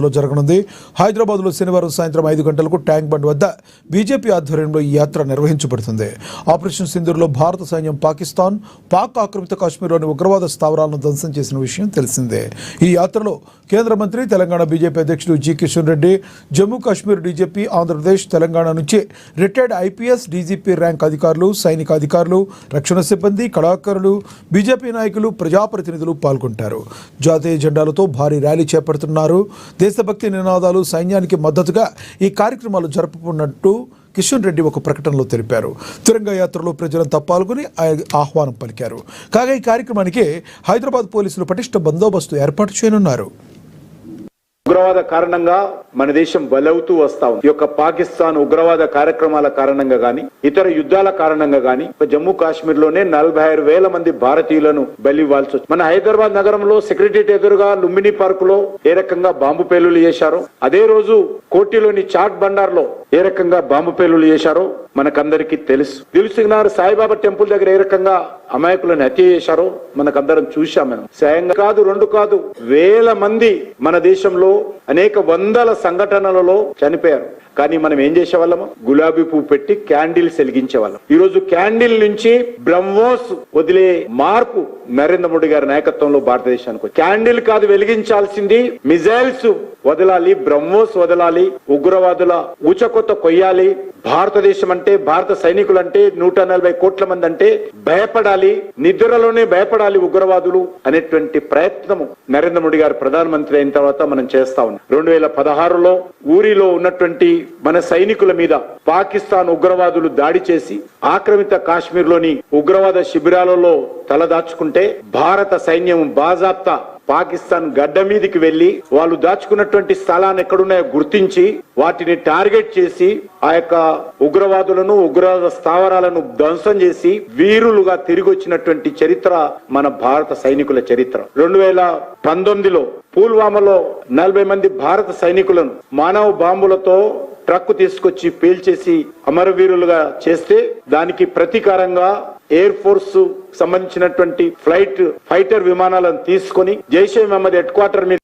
లో జరగనుంది. హైదరాబాద్ లో శనివారం సాయంత్రం 5 గంటలకు ట్యాంక్ బండ్ వద్ద బీజేపీ ఆధ్వర్యంలో ఈ యాత్ర నిర్వహించబడుతుంది. ఆపరేషన్ సింధూర్లో భారత సైన్యం పాక్ ఆక్రమిత కాశ్మీర్లోని ఉగ్రవాద స్థావరాలను ధ్వంసం చేసిన విషయం తెలిసిందే. ఈ యాత్రలో కేంద్ర మంత్రి, తెలంగాణ బీజేపీ అధ్యక్షుడు జి కిషన్ రెడ్డి, జమ్మూ కాశ్మీర్ డీజీపీ, ఆంధ్రప్రదేశ్, తెలంగాణ నుంచి రిటైర్డ్ ఐపీఎస్, డీజీపీ ర్యాంక్ అధికారులు, సైనిక అధికారులు, రక్షణ సిబ్బంది, కళాకారులు, బీజేపీ నాయకులు, ప్రజాప్రతినిధులు పాల్గొంటారు. జాతీయ జెండాలతో భారీ ర్యాలీ చేపడుతున్నారు. దేశభక్తి నినాదాలు, సైన్యానికి మద్దతుగా ఈ కార్యక్రమాలు జరుపుకున్నట్టు కిషన్ రెడ్డి ఒక ప్రకటనలో తెలిపారు. తిరంగా యాత్రలో ప్రజలంతా పాల్గొని ఆహ్వానం పలికారు. కాగా ఈ కార్యక్రమానికి హైదరాబాద్ పోలీసులు పటిష్ట బందోబస్తు ఏర్పాటు చేయనున్నారు. ఉగ్రవాద కారణంగా మన దేశం బలవుతూ వస్తా ఉంది. ఈ యొక్క పాకిస్తాన్ ఉగ్రవాద కార్యక్రమాల కారణంగా గాని, ఇతర యుద్ధాల కారణంగా గాని జమ్మూ కాశ్మీర్ లోనే 46,000 మంది భారతీయులను బలి ఇవ్వాల్సి వచ్చింది. మన హైదరాబాద్ నగరంలో సెక్రటరియట్ ఎదురుగా లుంబిని పార్క్ లో ఏ రకంగా బాంబు పేలుళ్లు చేశారో, అదే రోజు కోటిలోని చాట్ బండార్ లో ఏ రకంగా బాంబు పేలుళ్లు చేశారో మనకందరికీ తెలుసు. దిల్సుఖ్నగర్ సాయిబాబా టెంపుల్ దగ్గర ఏ రకంగా అమాయకులను హత్య చేశారో మనకందరం చూశాం. మనం స్వయంగా కాదు, 2 కాదు, వేల మంది మన దేశంలో అనేక వందల సంఘటనలలో చనిపోయారు. కానీ మనం ఏం చేసేవాళ్ళము? గులాబీ పువ్వు పెట్టి క్యాండిల్స్ వెలిగించేవాళ్ళం. ఈ రోజు క్యాండిల్ నుంచి బ్రహ్మోస్ వదిలే మార్పు నరేంద్ర మోడీ గారి నాయకత్వంలో భారతదేశానికి. క్యాండిల్ కాదు వెలిగించాల్సింది, మిజైల్స్ వదలాలి, బ్రహ్మోస్ వదలాలి, ఉగ్రవాదుల ఊచకొత్త కొయ్యాలి. భారతదేశం అంటే, భారత సైనికులంటే 140 కోట్ల మంది అంటే భయపడాలి, నిద్రలోనే భయపడాలి ఉగ్రవాదులు అనేటువంటి ప్రయత్నము నరేంద్ర మోడీ గారు ప్రధానమంత్రి అయిన తర్వాత మనం చేస్తా ఉన్నాం. 2016లో ఊరిలో ఉన్నటువంటి మన సైనికుల మీద పాకిస్తాన్ ఉగ్రవాదులు దాడి చేసి ఆక్రమిత కాశ్మీర్ లోని ఉగ్రవాద శిబిరాలలో తలదాచుకుంటే భారత సైన్యం బాజాప్తా పాకిస్తాన్ గడ్డ మీదికి వెళ్లి వాళ్ళు దాచుకున్నటువంటి స్థలాన్ని ఎక్కడున్నాయో గుర్తించి వాటిని టార్గెట్ చేసి ఆ యొక్క ఉగ్రవాదులను, ఉగ్రవాద స్థావరాలను ధ్వంసం చేసి వీరులుగా తిరిగి వచ్చినటువంటి చరిత్ర మన భారత సైనికుల చరిత్ర. 2019లో పుల్వామాలో 40 మంది భారత సైనికులను మానవ బాంబులతో ట్రక్ తీసుకొచ్చి పేల్చేసి అమరవీరులుగా చేస్తే దానికి ప్రతీకారంగా ఎయిర్ ఫోర్స్ సంబంధించినటువంటి ఫైటర్ విమానాలను తీసుకొని జైషే మహమ్మద్ హెడ్ క్వార్టర్ మీద